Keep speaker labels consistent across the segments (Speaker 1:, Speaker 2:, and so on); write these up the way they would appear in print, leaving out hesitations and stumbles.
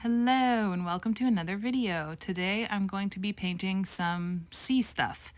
Speaker 1: Hello and welcome to another video. Today I'm going to be painting some sea stuff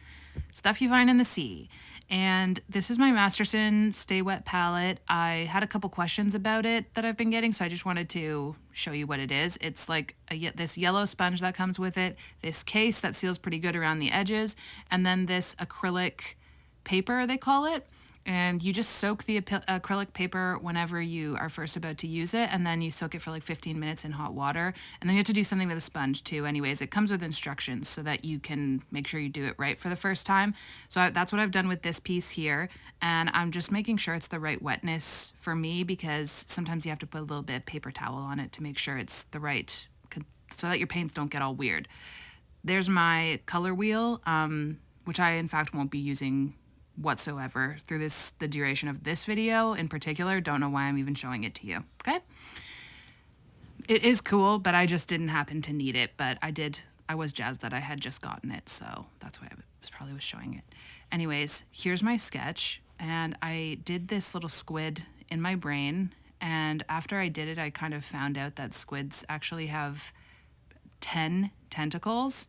Speaker 1: you find in the sea. And this is my Masterson Stay Wet palette. I had a couple questions about it that I've been getting, so I just wanted to show you what it is. It's like this yellow sponge that comes with it, this case that seals pretty good around the edges, and then this acrylic paper, they call it. And you just soak the acrylic paper whenever you are first about to use it, and then you soak it for like 15 minutes in hot water. And then you have to do something to the sponge too. Anyways, it comes with instructions so that you can make sure you do it right for the first time. So that's what I've done with this piece here. And I'm just making sure it's the right wetness for me, because sometimes you have to put a little bit of paper towel on it to make sure it's the right, so that your paints don't get all weird. There's my color wheel, which I in fact won't be using whatsoever through the duration of this video in particular. Don't know why I'm even showing it to you. Okay, it is cool, but I just didn't happen to need it. But I was jazzed that I had just gotten it, so that's why I was showing it. Anyways, here's my sketch, and I did this little squid in my brain, and after I did it, I kind of found out that squids actually have 10 tentacles,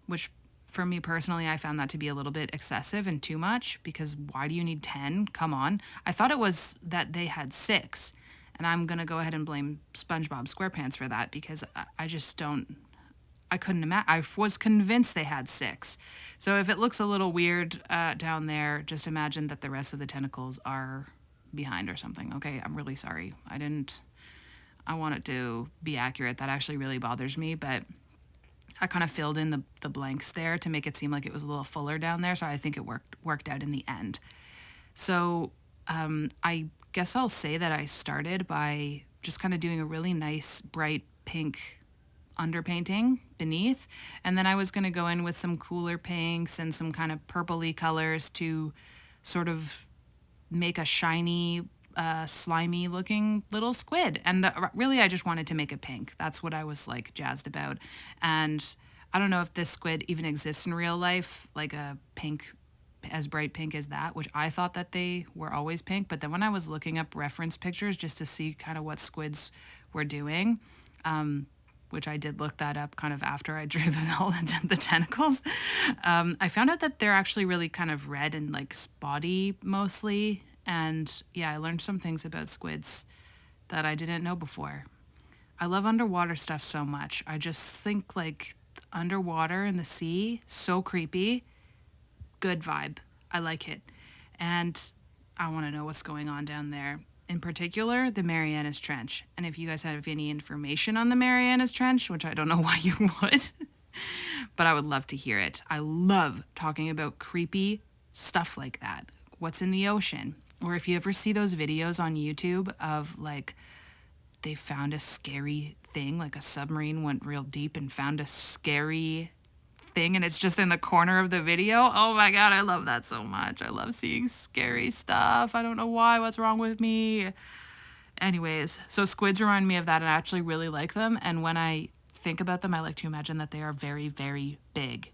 Speaker 1: which for me personally, I found that to be a little bit excessive and too much, because why do you need 10? Come on. I thought it was that they had 6, and I'm going to go ahead and blame SpongeBob SquarePants for that, because I just don't, I couldn't imagine. I was convinced they had 6. So if it looks a little weird down there, just imagine that the rest of the tentacles are behind or something. Okay, I'm really sorry. I want it to be accurate. That actually really bothers me, but I kind of filled in the blanks there to make it seem like it was a little fuller down there, so I think it worked out in the end. So I guess I'll say that I started by just kind of doing a really nice bright pink underpainting beneath, and then I was going to go in with some cooler pinks and some kind of purpley colors to sort of make a shiny, slimy looking little squid. And really, I just wanted to make it pink. That's what I was like jazzed about. And I don't know if this squid even exists in real life, like a pink, as bright pink as that, which I thought that they were always pink. But then when I was looking up reference pictures just to see kind of what squids were doing, which I did look that up kind of after I drew all the tentacles, I found out that they're actually really kind of red and like spotty mostly. And yeah, I learned some things about squids that I didn't know before. I love underwater stuff so much. I just think like underwater in the sea, so creepy, good vibe. I like it. And I want to know what's going on down there. In particular, the Marianas Trench. And if you guys have any information on the Marianas Trench, which I don't know why you would, but I would love to hear it. I love talking about creepy stuff like that. What's in the ocean? Or if you ever see those videos on YouTube of like they found a scary thing, like a submarine went real deep and found a scary thing and it's just in the corner of the video. Oh my God, I love that so much. I love seeing scary stuff. I don't know why, what's wrong with me? Anyways, so squids remind me of that, and I actually really like them. And when I think about them, I like to imagine that they are very, very big.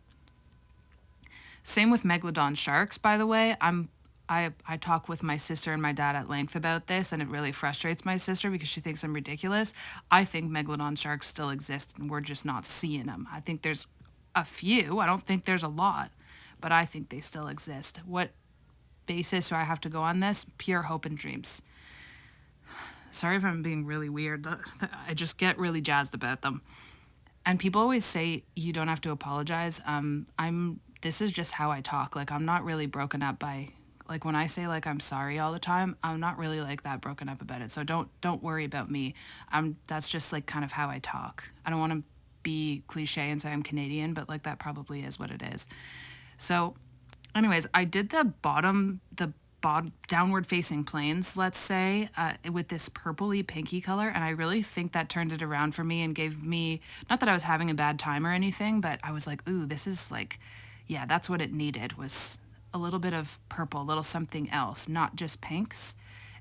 Speaker 1: Same with megalodon sharks, by the way. I talk with my sister and my dad at length about this, and it really frustrates my sister because she thinks I'm ridiculous. I think megalodon sharks still exist, and we're just not seeing them. I think there's a few. I don't think there's a lot, but I think they still exist. What basis do I have to go on this? Pure hope and dreams. Sorry if I'm being really weird. I just get really jazzed about them. And people always say you don't have to apologize. This is just how I talk. Like, I'm not really broken up by, like, when I say like I'm sorry all the time, I'm not really like that broken up about it. So don't worry about me. That's just like kind of how I talk. I don't want to be cliche and say I'm Canadian, but like that probably is what it is. So anyways, I did the downward facing planes, let's say, with this purpley pinky color, and I really think that turned it around for me and gave me, not that I was having a bad time or anything, but I was like, ooh, this is like, yeah, that's what it needed, was a little bit of purple, a little something else, not just pinks.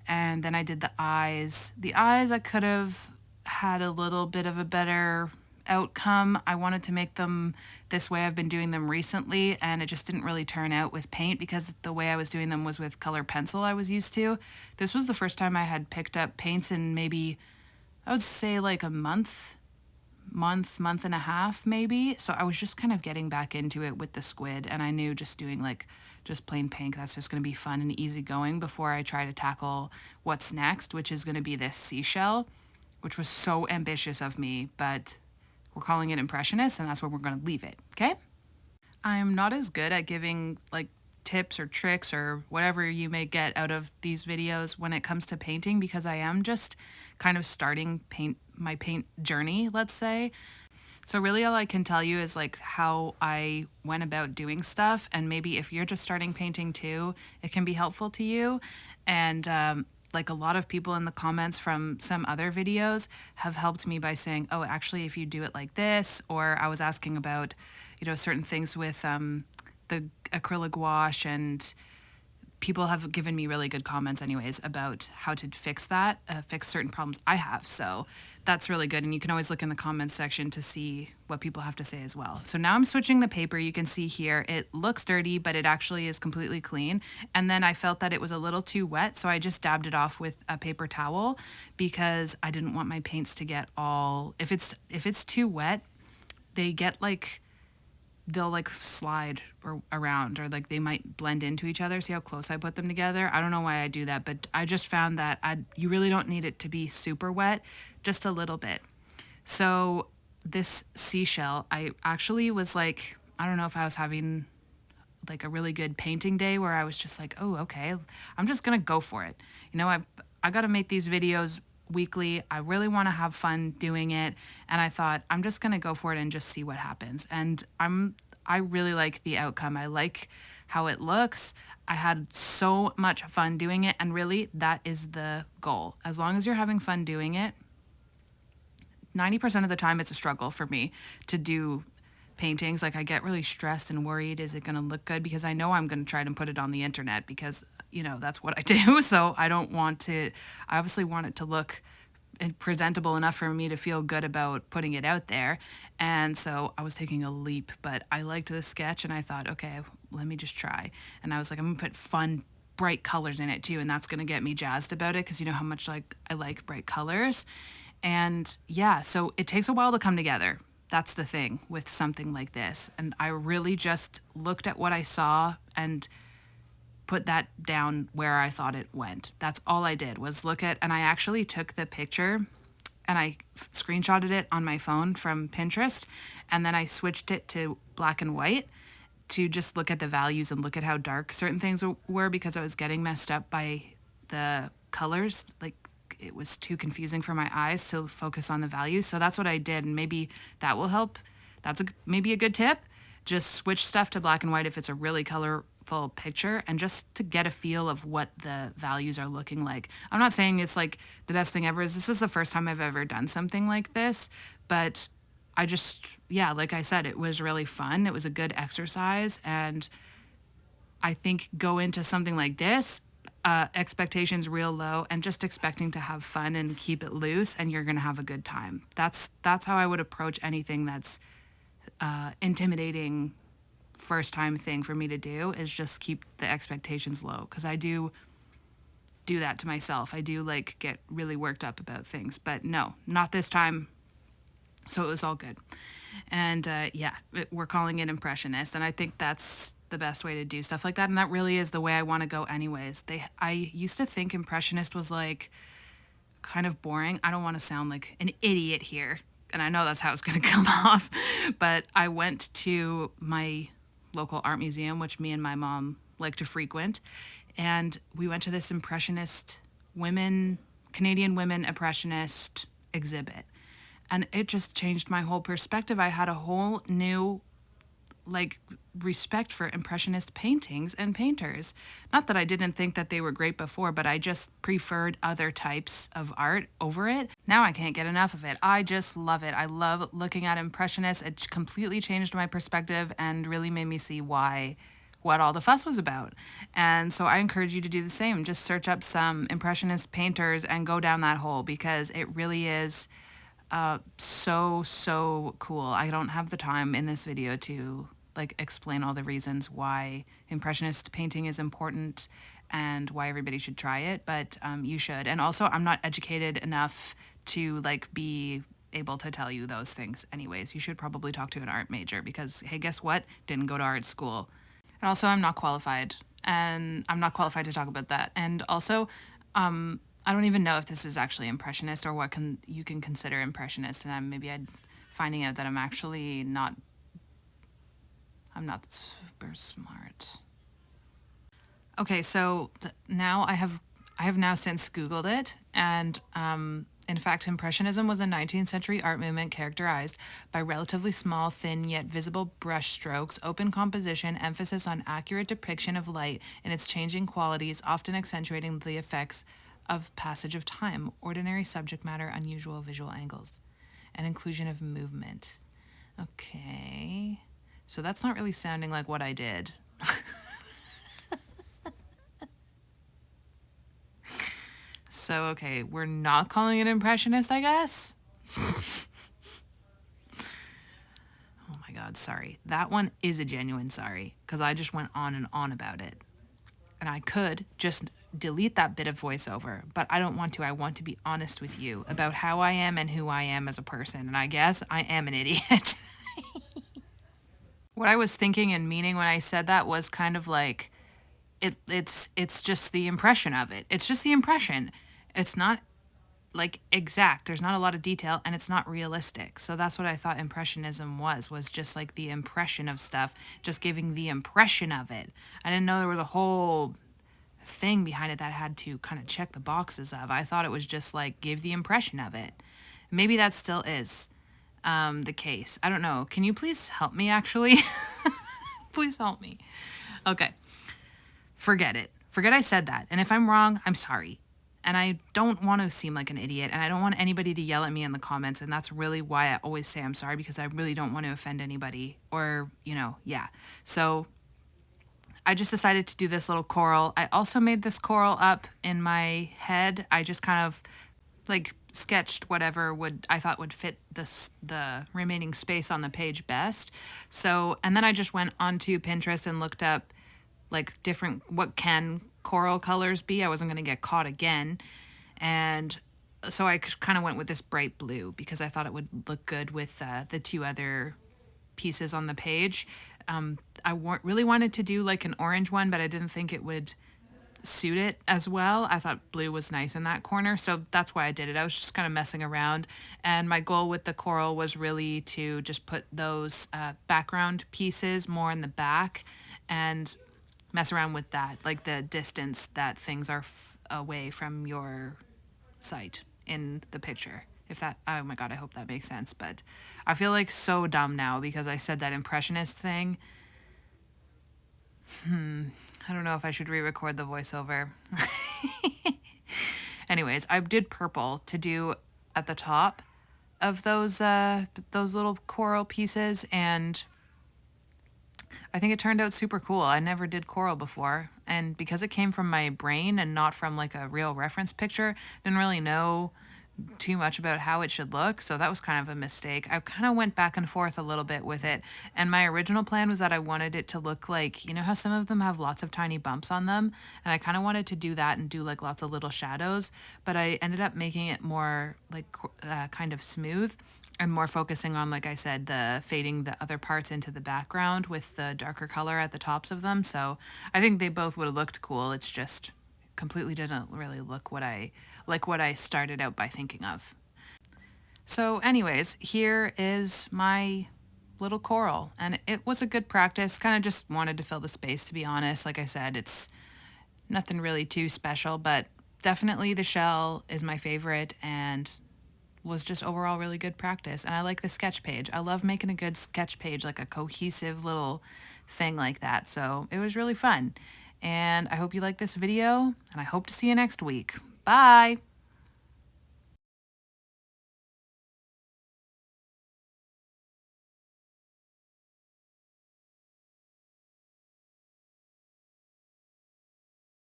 Speaker 1: And then I did the eyes. The eyes, I could have had a little bit of a better outcome. I wanted to make them this way I've been doing them recently, and it just didn't really turn out with paint because the way I was doing them was with color pencil I was used to. This was the first time I had picked up paints in maybe, I would say like a month, month and a half maybe. So I was just kind of getting back into it with the squid, and I knew just doing like just plain pink, that's just going to be fun and easy going before I try to tackle what's next, which is going to be this seashell, which was so ambitious of me, but we're calling it Impressionist, and that's where we're going to leave it, okay? I'm not as good at giving like tips or tricks or whatever you may get out of these videos when it comes to painting, because I am just kind of starting my paint journey, let's say. So really all I can tell you is like how I went about doing stuff, and maybe if you're just starting painting too, it can be helpful to you. And like a lot of people in the comments from some other videos have helped me by saying, oh, actually, if you do it like this, or I was asking about, certain things with the acrylic wash, and people have given me really good comments anyways about how to fix that, fix certain problems I have. So that's really good. And you can always look in the comments section to see what people have to say as well. So now I'm switching the paper. You can see here, it looks dirty, but it actually is completely clean. And then I felt that it was a little too wet, so I just dabbed it off with a paper towel because I didn't want my paints to get all, if it's too wet, they get like, they'll like slide or around, or like they might blend into each other. See how close I put them together? I don't know why I do that, but I just found that you really don't need it to be super wet, just a little bit. So this seashell, I actually was like, I don't know if I was having like a really good painting day where I was just like, oh, okay, I'm just gonna go for it. I got to make these videos weekly. I really want to have fun doing it, and I thought I'm just going to go for it and just see what happens. And I really like the outcome. I like how it looks. I had so much fun doing it, and really that is the goal. As long as you're having fun doing it, 90% of the time it's a struggle for me to do paintings. Like I get really stressed and worried, is it going to look good? Because I know I'm going to try to put it on the internet because, that's what I do. So I obviously want it to look presentable enough for me to feel good about putting it out there. And so I was taking a leap, but I liked the sketch and I thought, okay, let me just try. And I was like, I'm going to put fun, bright colors in it too. And that's going to get me jazzed about it because you know how much like I like bright colors. And yeah, so it takes a while to come together. That's the thing with something like this. And I really just looked at what I saw and put that down where I thought it went. That's all I did was look at, and I actually took the picture and I screenshotted it on my phone from Pinterest, and then I switched it to black and white to just look at the values and look at how dark certain things were because I was getting messed up by the colors. Like it was too confusing for my eyes to focus on the values. So that's what I did, and maybe that will help. That's maybe a good tip. Just switch stuff to black and white if it's a really colorful picture, and just to get a feel of what the values are looking like. I'm not saying it's like the best thing ever. This is the first time I've ever done something like this, but I just, yeah, like I said, it was really fun. It was a good exercise, and I think go into something like this, expectations real low, and just expecting to have fun and keep it loose, and you're gonna have a good time. That's how I would approach anything that's intimidating first time thing for me to do, is just keep the expectations low, because I do that to myself. I do like get really worked up about things, but no, not this time. So it was all good. And yeah, we're calling it Impressionist, and I think that's the best way to do stuff like that, and that really is the way I want to go anyways. I used to think Impressionist was like kind of boring. I don't want to sound like an idiot here, and I know that's how it's going to come off, but I went to my local art museum, which me and my mom like to frequent, and we went to this Impressionist Canadian women Impressionist exhibit, and it just changed my whole perspective. I had a whole new like respect for Impressionist paintings and painters. Not that I didn't think that they were great before, but I just preferred other types of art over it. Now I can't get enough of it. I just love it. I love looking at Impressionists. It completely changed my perspective and really made me see what all the fuss was about. And so I encourage you to do the same. Just search up some Impressionist painters and go down that hole, because it really is so cool. I don't have the time in this video to like explain all the reasons why Impressionist painting is important and why everybody should try it, but you should. And also, I'm not educated enough to like be able to tell you those things anyways. You should probably talk to an art major because, hey, guess what? Didn't go to art school. And also, I'm not qualified. And I'm not qualified to talk about that. And also, I don't even know if this is actually impressionist or what you can consider impressionist. And I'm finding out that I'm not super smart. Okay, so now I have now since Googled it, and in fact, Impressionism was a 19th century art movement characterized by relatively small, thin, yet visible brush strokes, open composition, emphasis on accurate depiction of light and its changing qualities, often accentuating the effects of passage of time, ordinary subject matter, unusual visual angles, and inclusion of movement. Okay, so that's not really sounding like what I did. So, okay, we're not calling it impressionist, I guess? Oh my god, sorry. That one is a genuine sorry, because I just went on and on about it. And I could just delete that bit of voiceover, but I don't want to. I want to be honest with you about how I am and who I am as a person, and I guess I am an idiot. What I was thinking and meaning when I said that was kind of like, it's just the impression of it. It's just the impression. It's not like exact. There's not a lot of detail and it's not realistic. So that's what I thought impressionism was just like the impression of stuff, just giving the impression of it. I didn't know there was a whole thing behind it that I had to kind of check the boxes of. I thought it was just like give the impression of it. Maybe that still is the case. I don't know. Can you please help me actually? Please help me. Okay. Forget it. Forget I said that. And if I'm wrong, I'm sorry. And I don't want to seem like an idiot, and I don't want anybody to yell at me in the comments, and that's really why I always say I'm sorry, because I really don't want to offend anybody, or, yeah. So I just decided to do this little coral. I also made this coral up in my head. I just kind of like sketched whatever I thought would fit the remaining space on the page best. So, and then I just went onto Pinterest and looked up like what can coral colors be. I wasn't going to get caught again. And so I kind of went with this bright blue because I thought it would look good with the two other pieces on the page. I really wanted to do like an orange one, but I didn't think it would suit it as well. I thought blue was nice in that corner, so that's why I did it. I was just kind of messing around, and my goal with the coral was really to just put those background pieces more in the back and mess around with that, like the distance that things are away from your sight in the picture. Oh my god, I hope that makes sense. But I feel like so dumb now because I said that impressionist thing. I don't know if I should re-record the voiceover. Anyways, I did purple to do at the top of those little coral pieces, and I think it turned out super cool. I never did coral before, and because it came from my brain and not from like a real reference picture, didn't really know too much about how it should look, so that was kind of a mistake. I kind of went back and forth a little bit with it, and my original plan was that I wanted it to look like, you know how some of them have lots of tiny bumps on them, and I kind of wanted to do that and do like lots of little shadows, but I ended up making it more like kind of smooth and more focusing on, like I said, the fading the other parts into the background with the darker color at the tops of them. So I think they both would have looked cool. It's just completely didn't really look what I started out by thinking of. So anyways, here is my little coral, and it was a good practice. Kind of just wanted to fill the space, to be honest. Like I said, it's nothing really too special, but definitely the shell is my favorite and was just overall really good practice. And I like the sketch page. I love making a good sketch page, like a cohesive little thing like that. So it was really fun. And I hope you like this video, and I hope to see you next week. Bye!